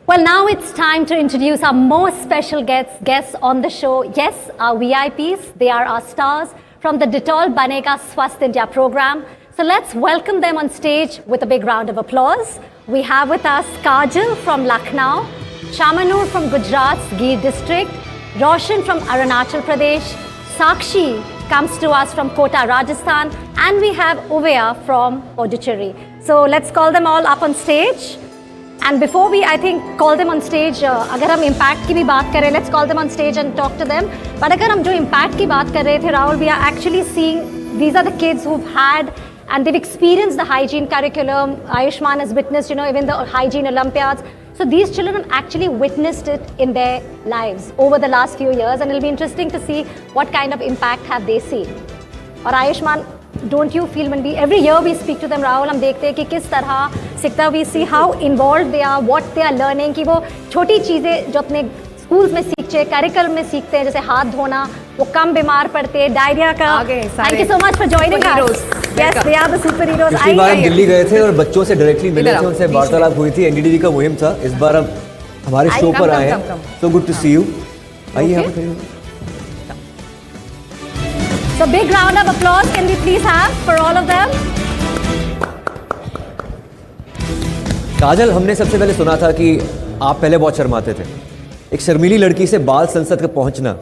Well, now it's time to introduce our most special guests on the show. Yes, our VIPs. They are our stars from the Detol Banega Swasth India program. So let's welcome them on stage with a big round of applause. We have with us Kajal from Lucknow, Shamanur from Gujarat's Gir district, Roshan from Arunachal Pradesh, Sakshi comes to us from Kota, Rajasthan, and we have Uveya from Puducherry. So let's call them all up on stage. And before we, I think, call them on stage, अगर हम impact की भी बात करें, let's call them on stage and talk to them. But अगर हम जो impact की बात कर रहे थे, Rahul, we are actually seeing these are the kids who've had and they've experienced the hygiene curriculum. Ayushman has witnessed, even the hygiene Olympiads. So these children have actually witnessed it in their lives over the last few years, and it'll be interesting to see what kind of impact have they seen. और Ayushman, don't you feel when every year we speak to them, Rahul, हम देखते हैं कि किस तरह सीखता, we see how involved they are, what they are learning, कि वो छोटी चीज़ें जो अपने स्कूल्स में सीखते हैं, करिकुलम में सीखते हैं, जैसे हाथ धोना, वो कम बीमार पड़ते हैं, डायरिया का. Thank you so much for joining us. Yes, they are the superheroes. पिछली बार हम दिल्ली गए थे और बच्चों से डायरेक्टली मिले थे, उनसे वार्तालाप हुई थी. एनडीटीवी का मुहिम था. इस बार हम हमारे शो पर आए हैं. So good to see you. आइए यहाँ पर. So big round of applause can we please have for all of them? काजल, हमने सबसे पहले सुना था कि आप पहले बहुत शर्माते थे. एक शर्मीली लड़की से बाल संसद तक पहुंचना,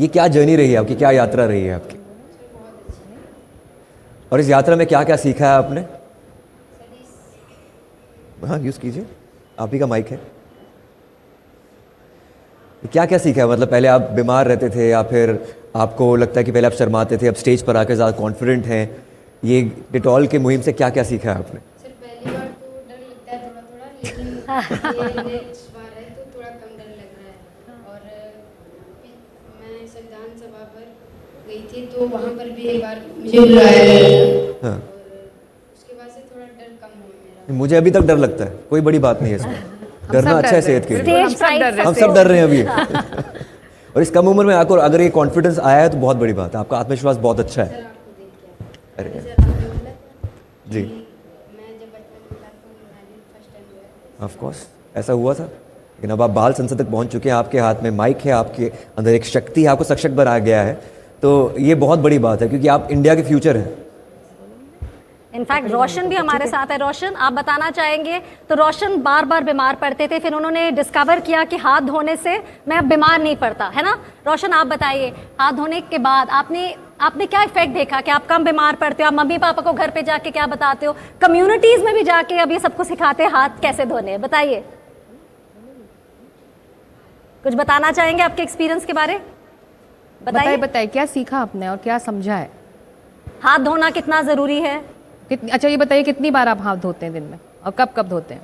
ये क्या जर्नी रही है आपकी, क्या यात्रा रही है आपकी? और इस यात्रा में क्या क्या सीखा है आपने? हाँ, यूज कीजिए, आप ही का माइक है. क्या क्या सीखा है? मतलब पहले आप बीमार रहते थे या फिर आपको लगता है कि पहले आप शर्माते थे, अब स्टेज पर आकर ज़्यादा कॉन्फिडेंट हैं. ये डिटॉल के मुहिम से क्या क्या सीखा है आपने? सर, पहली बार तो डर लगता है थोड़ा, लेकिन ये नेक्स्ट बार है तो थोड़ा कम डर लग रहा है. और मैं संविधान सभा पर गई थी तो वहाँ पर भी एक बार मुझे बुलाया गया. और उसके बाद से थोड़ा डर कम हुआ मेरा. मुझे अभी तक डर लगता है. कोई बड़ी बात नहीं है इसमें. डरना अच्छा है सेहत के लिए. हम सब डर रहे हैं अभी. और इस कम उम्र में आकर अगर ये कॉन्फिडेंस आया है तो बहुत बड़ी बात है. आपका आत्मविश्वास बहुत अच्छा है. अरे जी, ऑफ कोर्स ऐसा हुआ था, लेकिन अब आप बाल संसद तक पहुंच चुके हैं. आपके हाथ में माइक है, आपके अंदर एक शक्ति है, आपको सशक्त बना गया है. तो ये बहुत बड़ी बात है क्योंकि आप इंडिया के फ्यूचर हैं. इनफैक्ट रोशन भी हमारे साथ है. रोशन, आप बताना चाहेंगे? तो रोशन बार बार बीमार पड़ते थे, फिर उन्होंने डिस्कवर किया कि हाथ धोने से मैं अब बीमार नहीं पड़ता, है ना? रोशन, आप बताइए, हाथ धोने के बाद आपने क्या इफेक्ट देखा कि आप कम बीमार पड़ते हो? आप मम्मी पापा को घर पे जाके क्या बताते हो? कम्युनिटीज में भी जाके अब ये सबको सिखाते हैं हाथ कैसे धोने हैं. बताइए, कुछ बताना चाहेंगे आपके एक्सपीरियंस के बारे? बताइए क्या सीखा आपने और क्या समझा है? हाथ धोना कितना जरूरी है? अच्छा, ये बताइए कितनी बार आप हाथ धोते हैं दिन में और कब कब धोते हैं?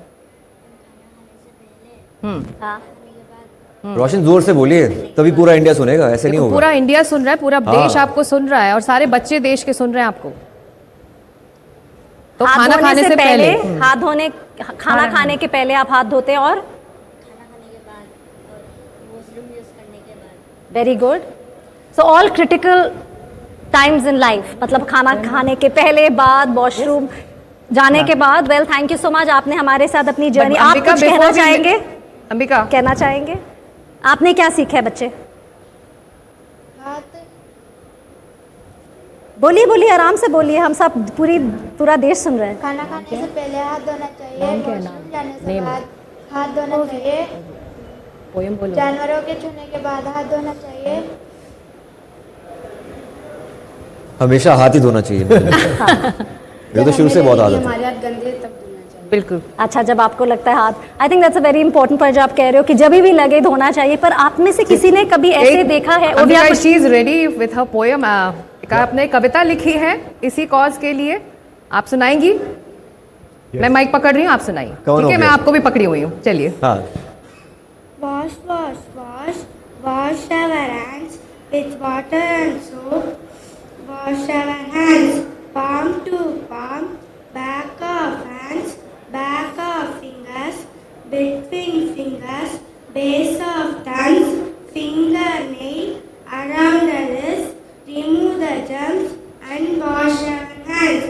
हाँ. रोशन, जोर से बोलिए तभी पूरा इंडिया सुनेगा. ऐसे नहीं होगा. पूरा इंडिया सुन रहा है, पूरा देश आपको सुन रहा है और सारे बच्चे देश के सुन रहे हैं आपको. तो खाना खाने से पहले हाथ धोने, खाना खाने के पहले आप हाथ धोते हैं और खाना खाने के बाद और वॉशरूम यूज करने के बाद. Very good. So all critical times in life, मतलब खाना खाने के पहले, बाद, वॉशरूम जाने के बाद. Well, thank you so much, आपने हमारे साथ अपनी जर्नी. आप कुछ कहना चाहेंगे? अंबिका, कहना चाहेंगे? आपने क्या सीखा है बच्चे? हाथ बोलिए, आराम से बोलिए, हम सब पूरा देश सुन रहे हैं. खाना खाने से पहले हाथ धोना चाहिए. वॉशरूम जाने से बाद हाथ धोना चाहिए. जानवरों के छूने के बाद हाथ धोना चाहिए. हमेशा हाथ ही धोना चाहिए. ये तो शुरू से बहुत आदत है. हमारे हाथ गंदे तब धोना चाहिए. बिल्कुल. अच्छा, जब आपको लगता है हाथ, I think that's a very important point जो आप कह रहे हो कि जब भी लगे धोना चाहिए. पर आप में से किसी ने कभी ऐसे देखा है? She is ready with her poem. आपने कविता लिखी है इसी कॉज के लिए, आप सुनाएंगी? मैं माइक पकड़ रही हूँ, आप सुनाइए. ठीक है, मैं आपको भी पकड़ी हुई हूँ. चलिए. हाँ. Wash, wash, wash, wash our hands with water and soap. Wash our hands, palm to palm, back of hands, back of fingers, between fingers, base of thumbs, fingernail, around the wrist. Remove the germs and wash our hands.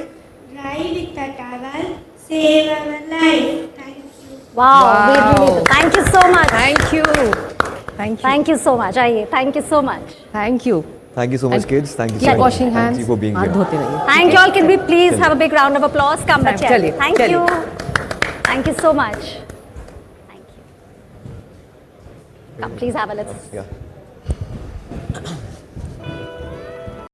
Dry with a towel, save our life. Thank you. Wow. Thank you Thank you so much. आइए, thank you so much. Thank you. Thank you so much, kids. Thank you so Keep much. washing Thank hands. you for being हाथ here. धोते रहिए. Thank you all. Can we please have a big round of applause? Come, बच्चे. चलिए, Thank चलिए. you. Thank you so much. Thank you. Come, please have a little. Yeah.